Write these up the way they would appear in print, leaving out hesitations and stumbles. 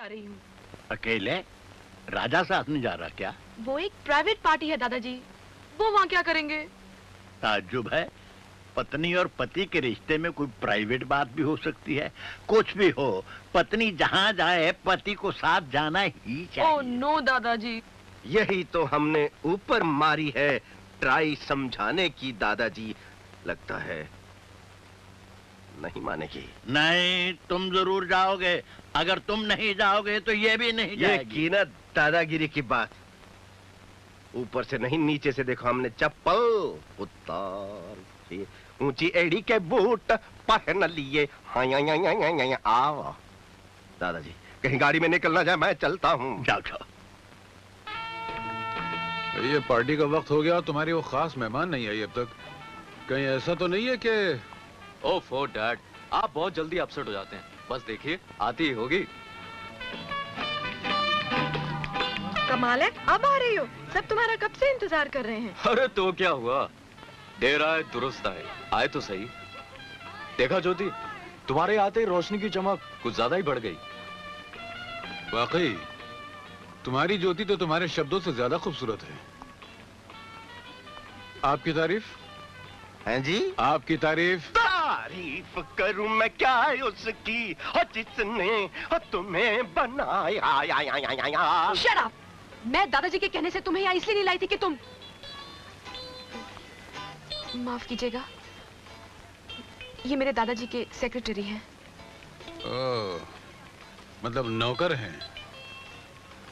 रही हूँ। अकेले? राजा साथ नहीं जा रहा क्या? वो एक प्राइवेट पार्टी है दादाजी, वो वहाँ क्या करेंगे? ताज्जुब है, पत्नी और पति के रिश्ते में कोई प्राइवेट बात भी हो सकती है। कुछ भी हो, पत्नी जहाँ जाए पति को साथ जाना ही चाहिए। ओह नो दादाजी। यही तो हमने ऊपर मारी है ट्राई समझाने की दादाजी, लगता है नहीं मानेगी। नहीं, तुम जरूर जाओगे। अगर तुम नहीं जाओगे तो ये भी नहीं जाएगी। ये की ना दादागिरी की बात। ऊपर से नहीं नीचे से देखो, हमने चप्पल उतार के ऊंची एड़ी के बूट पहन लिए। हाँ आओ दादाजी, कहीं गाड़ी में निकल ना जाए, मैं चलता हूँ। जाओ जाओ। ये पार्टी का वक्त हो गया, तुम्हारी वो खास मेहमान नहीं आई अब तक। कहीं ऐसा तो नहीं है कि ओह डैड, आप बहुत जल्दी अपसेट हो जाते हैं। बस देखिए, आती ही होगी। कमाल है, अब आ रही हो। सब तुम्हारा कब से इंतजार कर रहे हैं। अरे तो क्या हुआ, देर आए दुरुस्त आए। आए तो सही। देखा ज्योति, तुम्हारे आते ही रोशनी की चमक कुछ ज्यादा ही बढ़ गई। वाकई तुम्हारी ज्योति तो तुम्हारे शब्दों से ज्यादा खूबसूरत है। आपकी तारीफ? हैं जी? आपकी तारीफ? तारीफ करूं मैं क्या उसकी, जिसने तुम्हें बनाया। Shut up! मैं दादाजी के कहने से तुम्हें यहाँ इसलिए नहीं लाई थी कि तुम... माफ कीजिएगा, ये मेरे दादाजी के सेक्रेटरी हैं। ओह, मतलब नौकर हैं।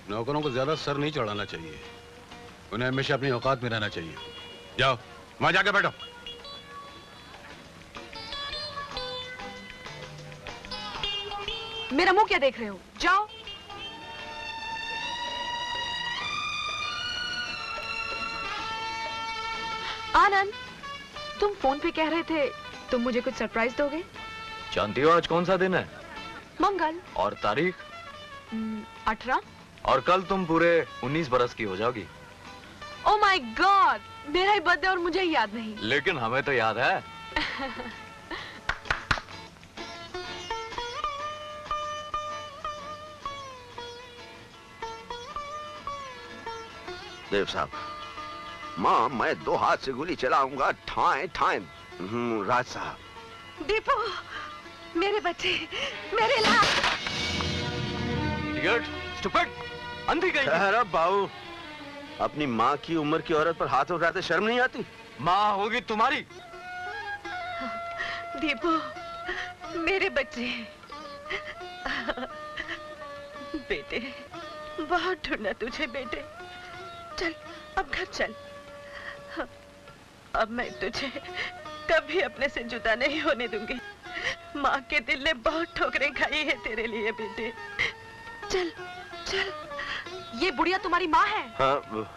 नौकरों को ज्यादा सर नहीं चढ़ाना चाहिए, उन्हें हमेशा अपनी औकात में रहना चाहिए। जाओ वहां जाके बैठो। मेरा मुंह क्या देख रहे हो, जाओ। आनंद, तुम फोन पे कह रहे थे तुम मुझे कुछ सरप्राइज दोगे। जानती हो आज कौन सा दिन है? मंगल। और तारीख? 18। और कल तुम पूरे 19 बरस की हो जाओगी। ओह माय गॉड, मेरा ही बर्थडे और मुझे ही याद नहीं। लेकिन हमें तो याद है। देव साहब, माँ मैं 2 हाथ से गोली चलाऊंगा, ठाए ठाए। राज साहब। दीपू, मेरे बच्चे, मेरे लाल। इडियट, स्टूपिड, अंधी कहीं। अरे बाबू, अपनी माँ की उम्र की औरत पर हाथ उठाते शर्म नहीं आती? माँ होगी तुम्हारी। दीपू, मेरे बच्चे। बेटे, बहुत ढूंढा तुझे बेटे। चल, अब घर चल। अब मैं तुझे कभी अपने से जुदा नहीं होने दूंगी। माँ के दिल ने बहुत ठोकरें खाई है तेरे लिए बेटे। चल, चल। ये बुढ़िया तुम्हारी माँ है? हाँ,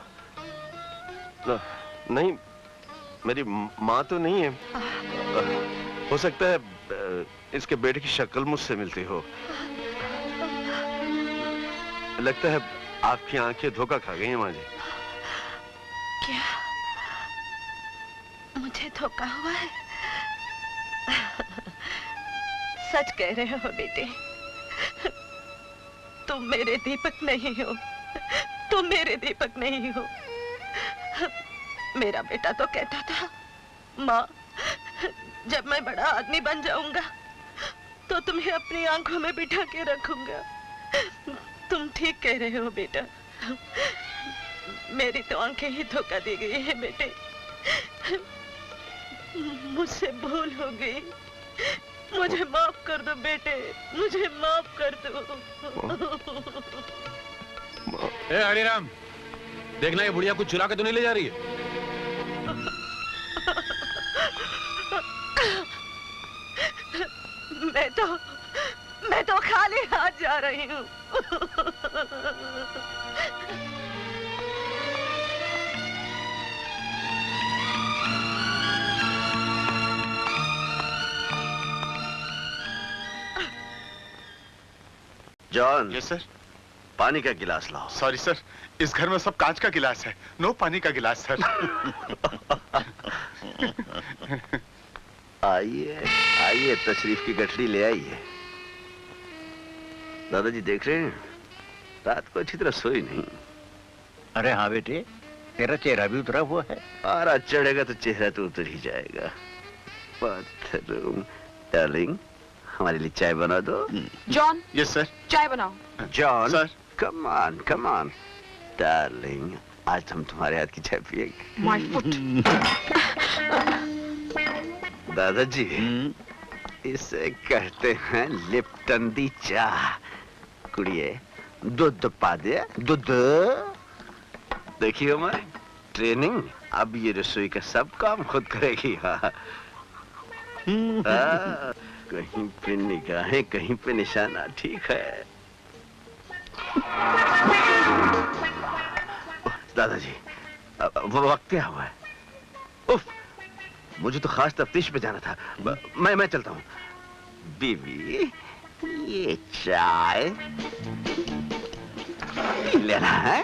नहीं, मेरी माँ तो नहीं है। हो सकता है इसके बेटे की शक्ल मुझसे मिलती हो। लगता है आपकी आंखें धोखा खा गई हैं माँ जी। क्या मुझे धोखा हुआ है? सच कह रहे हो बेटे, तुम मेरे दीपक नहीं हो, तुम मेरे दीपक नहीं हो। मेरा बेटा तो कहता था, माँ जब मैं बड़ा आदमी बन जाऊंगा तो तुम्हें अपनी आंखों में बिठा के रखूंगा। तुम ठीक कह रहे हो बेटा, मेरी तो आंखें ही धोखा दे गई है बेटे। मुझसे भूल हो गई, मुझे माफ कर दो बेटे, मुझे माफ कर दो। ए हरिराम, देखना ये बुढ़िया कुछ चुरा के तो नहीं ले जा रही है? मैं तो खाली हाथ जा रही हूँ। जॉन। Yes sir. पानी का गिलास लाओ। सॉरी सर, इस घर में सब कांच का गिलास है, नो पानी का गिलास सर। आइए आइए, तशरीफ की गठरी ले आइए। दादाजी देख रहे हैं, रात को अच्छी तरह सोई नहीं। अरे हाँ बेटे, तेरा चेहरा भी उतरा हुआ है। पारा चढ़ेगा तो चेहरा तो उतर ही जाएगा। बाथरूम डार्लिंग, हमारे लिए चाय बना दो। John, yes sir. चाय बनाओ। John, sir. Come on darling, आज हम तुम्हारे हाथ की चाय पिएंगे। My foot. दादाजी, इसे कहते हैं लिप्टन दी चाह। कुड़िए, दूध पा दे, दूध। देखिए हमारी ट्रेनिंग, अब ये रसोई का सब काम खुद करेगी। हाँ। कहीं पे निगाहें, कहीं पे निशाना, ठीक है। दादाजी, वो वक्त क्या हुआ है? उफ, मुझे तो खास तफ्तीश पे जाना था। मैं चलता हूँ। बीवी, ये चाय पी लेना है।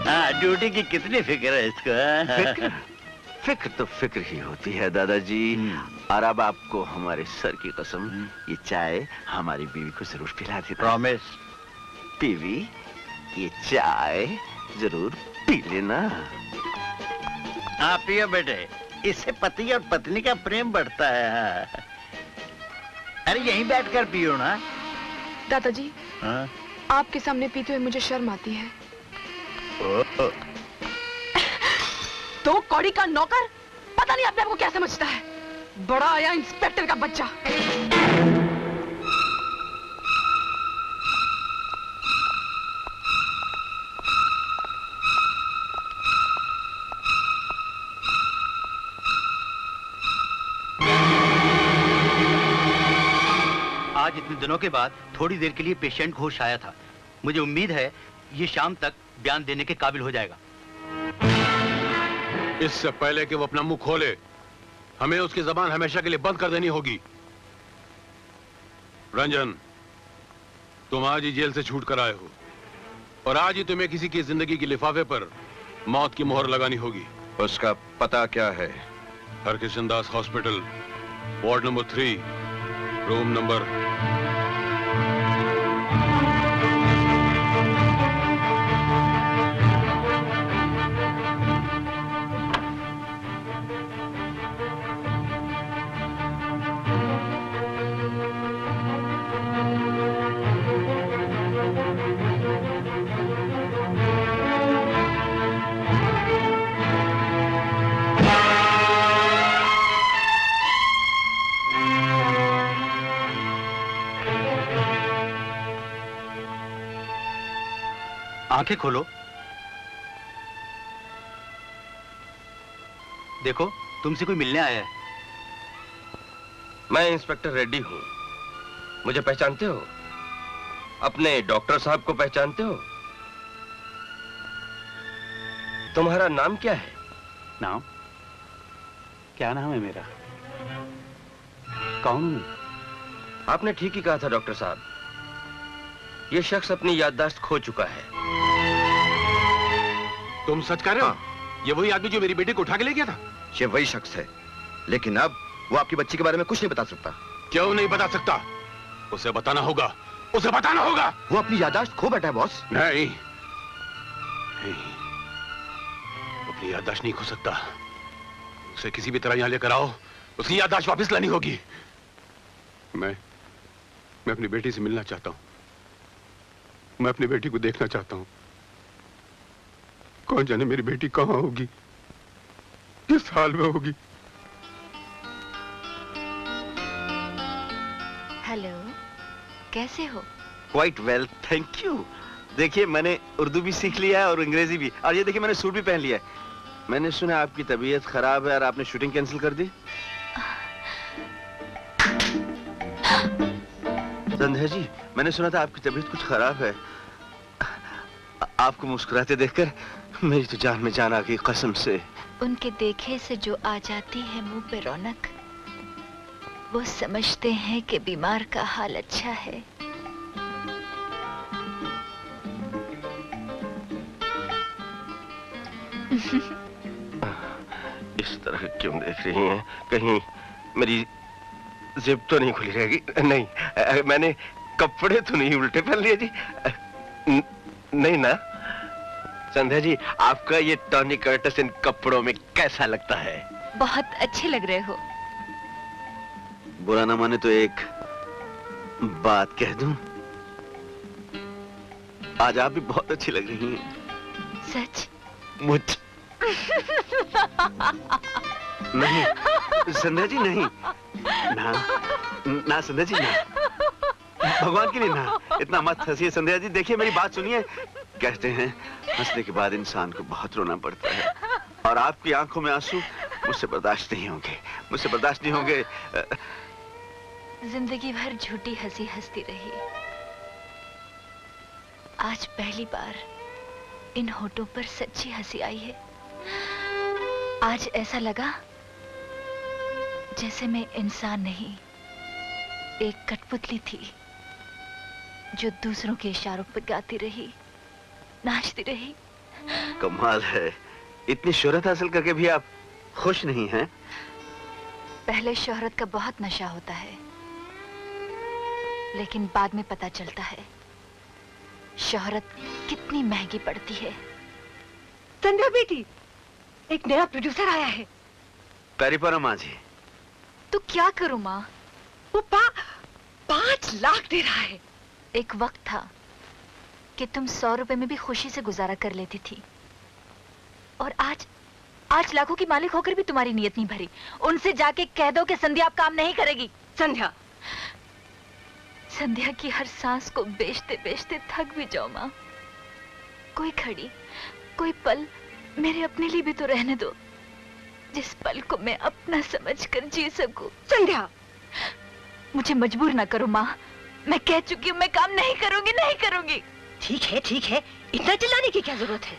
हाँ, ड्यूटी की कितनी फिक्र है इसको? फिक्र तो फिक्र ही होती है दादाजी। और अब आपको हमारे सर की कसम, ये चाय हमारी बीवी को जरूर पिला देना। प्रॉमिस। बीवी, ये चाय जरूर पी लेना। हाँ पियो बेटे, इससे पति और पत्नी का प्रेम बढ़ता है। अरे यहीं बैठकर पियो ना। दादाजी, हाँ? आपके सामने पीते हुए मुझे शर्म आती है। तो कौड़ी का नौकर पता नहीं अपने आप को क्या समझता है। बड़ा आया इंस्पेक्टर का बच्चा। आज इतने दिनों के बाद थोड़ी देर के लिए पेशेंट को होश आया था। मुझे उम्मीद है ये शाम तक बयान देने के काबिल हो जाएगा। इससे पहले कि वो अपना मुंह खोले, हमें उसकी जबान हमेशा के लिए बंद कर देनी होगी। रंजन, तुम आज ही जेल से छूट कर आए हो और आज ही तुम्हें किसी की जिंदगी के लिफाफे पर मौत की मोहर लगानी होगी। उसका पता क्या है? Harkishan Das hospital, ward number 3, room number. आंखें खोलो। देखो, तुमसे कोई मिलने आया है। मैं इंस्पेक्टर रेड्डी हूँ। मुझे पहचानते हो? अपने डॉक्टर साहब को पहचानते हो? तुम्हारा नाम क्या है? नाम? क्या नाम है मेरा? कौन हूँ? आपने ठीक ही कहा था डॉक्टर साहब। ये शख्स अपनी याददाश्त खो चुका है। तुम सच कह रहे हो? ये वही आदमी जो मेरी बेटी को उठा के ले गया था? ये वही शख्स है, लेकिन अब वो आपकी बच्ची के बारे में कुछ नहीं बता सकता। क्यों नहीं बता सकता? उसे बताना होगा, उसे बताना होगा। वो अपनी याददाश्त खो बैठा है बॉस। नहीं, अपनी याददाश्त नहीं खो सकता। उसे किसी भी तरह यहाँ लेकर आओ, उसकी याददाश्त वापस लानी होगी। मैं अपनी बेटी से मिलना चाहता हूँ। मैं अपनी बेटी को देखना चाहता हूँ। कौन जाने मेरी बेटी कहाँ होगी, किस हाल में होगी। हेलो, कैसे हो? Quite well, thank you. देखिए, मैंने उर्दू भी सीख लिया है और अंग्रेजी भी। और ये देखिए, मैंने सूट भी पहन लिया है। मैंने सुना आपकी तबीयत खराब है और आपने शूटिंग कैंसिल कर दी। संध्या जी, मैंने सुना था आपकी तबीयत कुछ खराब है। आपको मुस्कुराते देखकर मेरी तो जान में जान आ गई, कसम से। उनके देखे से जो आ जाती है मुंह पे रौनक, वो समझते हैं कि बीमार का हाल अच्छा है। इस तरह क्यों देख रही हैं? कहीं मेरी जेब तो नहीं खुली रहेगी? नहीं, मैंने कपड़े तो नहीं उल्टे पहन लिए जी? नहीं ना? संध्या जी, आपका ये टॉनी कर्टस इन कपड़ों में कैसा लगता है? बहुत अच्छे लग रहे हो। बुरा ना माने तो एक बात कह दूं? आज आप भी बहुत अच्छी लग रही हैं। सच? मुझ नहीं संध्या जी, नहीं ना, ना संध्या जी, ना, भगवान के लिए ना, इतना मत हंसिए संध्या जी। देखिए मेरी बात सुनिए। कहते हैं हंसने के बाद इंसान को बहुत रोना पड़ता है, और आपकी आंखों में आंसू मुझसे बर्दाश्त नहीं होंगे, मुझसे बर्दाश्त नहीं होंगे। जिंदगी भर झूठी हंसी हंसती रही, आज पहली बार इन होठों पर सच्ची हंसी आई है। आज ऐसा लगा जैसे मैं इंसान नहीं, एक कठपुतली थी जो दूसरों के इशारों पर गाती रही, नाचती रही। कमाल है, इतनी शोहरत हासिल करके भी आप खुश नहीं हैं? पहले शोहरत का बहुत नशा होता है, लेकिन बाद में पता चलता है शोहरत कितनी महंगी पड़ती है। संध्या बेटी, एक नया प्रोड्यूसर आया है। पैरीपरा माँ जी। तो क्या करूं माँ? वो 5 लाख दे रहा है। एक वक्त था कि तुम 100 रुपए में भी खुशी से गुजारा कर लेती थी, और आज लाखों की मालिक होकर भी तुम्हारी नीयत नहीं भरी। उनसे जाके कह दो कि संध्या अब काम नहीं करेगी। संध्या की हर सांस को बेचते बेचते थक भी जाओ माँ। कोई घड़ी, कोई पल मेरे अपने लिए भी तो रहने दो, जिस पल को मैं अपना समझकर जी सकूं। संध्या, मुझे मजबूर ना करो माँ, मैं कह चुकी हूँ मैं काम नहीं करूंगी, नहीं करूंगी। ठीक है, इतना चिल्लाने की क्या जरूरत है?